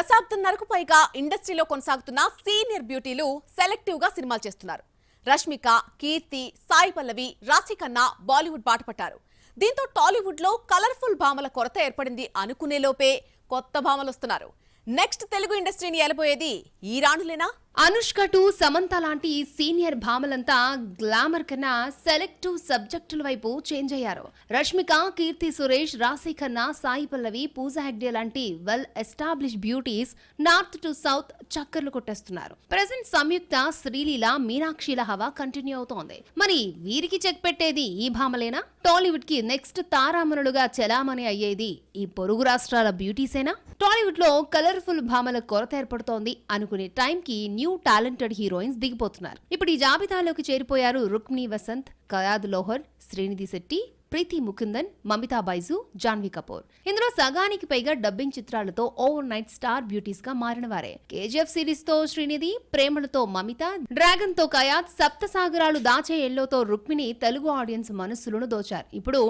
దశాబ్దంన్నరకు పైగా ఇండస్ట్రీలో కొనసాగుతున్న సీనియర్ బ్యూటీలు సెలెక్టివ్ గా సినిమాలు చేస్తున్నారు. రష్మిక, కీర్తి, సాయి పల్లవి, రాశి ఖన్నా బాలీవుడ్ బాట పట్టారు. దీంతో టాలీవుడ్ లో కలర్ఫుల్ భామల కొరత ఏర్పడింది అనుకునే లోపే కొత్త భామలు వస్తున్నారు. నెక్స్ట్ తెలుగు ఇండస్ట్రీని ఏలబోయేది ఈ రాణులేనా? అనుష్క టు సమంత లాంటి సీనియర్ భామలంతా గ్లామర్ కన్నా సెలెక్టివ్ సబ్జెక్టుల వైపు చేంజ్ అయ్యారు. రష్మిక, కీర్తి సురేష్, రాశి ఖన్నా, సాయి పల్లవి, పూజా హెగ్డే లాంటి well establish beauties north to south చక్కర్లు కొట్టేస్తున్నారు. ప్రెసెంట్ సంయుక్త, శ్రీలీల, మీనాక్షిల హవా కంటిన్యూ అవుతోంది. మరి వీరికి చెక్ పెట్టేది ఈ భామలేనా? టాలీవుడ్ కి నెక్స్ట్ తారామణులుగా చెలామణి అయ్యేది ఈ పొరుగు రాష్ట్రాల బ్యూటీసేనా? టాలీవుడ్ లో కలర్ఫుల్ భామల కొరత ఏర్పడుతోంది అనుకునే టైంకి న్యూ టాలెంటెడ్ హీరోయిన్స్ దిగిపోతున్నారు. ఇప్పుడు ఈ జాబితాలోకి చేరిపోయారు రుక్మిణి వసంత్, కయాద్ లోహర్, శ్రీనిధి శెట్టి, ప్రీతి ముకుందన్, మమితా బైజు, జాన్వీ కపూర్. ఇందులో సగానికి పైగా డబ్బింగ్ చిత్రాలతో ఓవర్ నైట్ స్టార్ బ్యూటీస్ గా మారిన వారే. కేజీఎఫ్ సిరీస్ తో శ్రీనిధి, ప్రేమలతో మమిత, డ్రాగన్ తో కయాద్, సప్త సాగరాలు దాచే ఎల్లోతో రుక్మిణి తెలుగు ఆడియన్స్ మనస్సులను దోచారు. ఇప్పుడు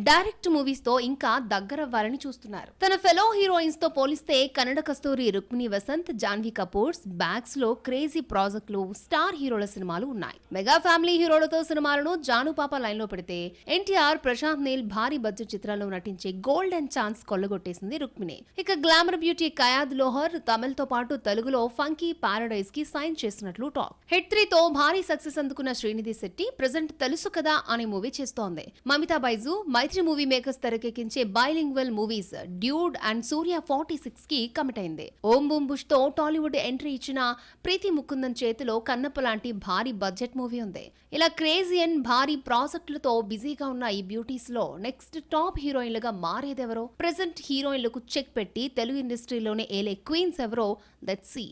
డైరెక్ట్ మూవీస్ తో ఇంకా దగ్గరవ్వాలని చూస్తున్నారు. తన ఫెలో హీరోయిన్స్ తో పోలిస్తే కన్నడ కస్తూరి రుక్మిణి వసంత్, జాన్వీ కపూర్స్ బ్యాగ్స్ లో క్రేజీ ప్రాజెక్టులు, స్టార్ హీరోల సినిమాలు ఉన్నాయి. మెగా ఫ్యామిలీ హీరోలతో సినిమాలను జానుపాప లైన్ లో పెడితే ఎన్టీఆర్, ప్రశాంత్ నీల్ భారీ బడ్జెట్ చిత్రాల్లో నటించే గోల్డెన్ ఛాన్స్ కొల్లగొట్టేసింది రుక్మిణి. ఇక గ్లామర్ బ్యూటీ కయాద్ లోహర్ తమిళ్ తో పాటు తెలుగులో ఫంకీ పారడైజ్ కి సైన్ చేసినట్లు టాక్. హిట్ 3 తో భారీ సక్సెస్ అందుకున్న శ్రీనిధి శెట్టి ప్రెజెంట్ తెలుసు కదా అనే మూవీ చేస్తోంది. మమితా బైజు మైత్రి మూవీ మేకర్స్ తెరకెక్కించే bilingual movies Dude and Suriya 46 కి కమిట్ అయింది. ఓం బూమ్ బుష్ తో టాలీవుడ్ ఎంట్రీ ఇచ్చిన ప్రీతి ముకుందన్ చేతిలో కన్నప్ప లాంటి భారీ బడ్జెట్ మూవీ ఉంది. ఇలా క్రేజీ అండ్ భారీ ప్రాజెక్టులతో బిజీగా ఉన్న ఈ బ్యూటీస్ లో నెక్స్ట్ టాప్ హీరోయిన్లుగా మారేదెవరో, ప్రెజెంట్ హీరోయిన్లకు చెక్ పెట్టి తెలుగు ఇండస్ట్రీలోనే ఏలే క్వీన్స్ ఎవరో లెట్స్ సీ.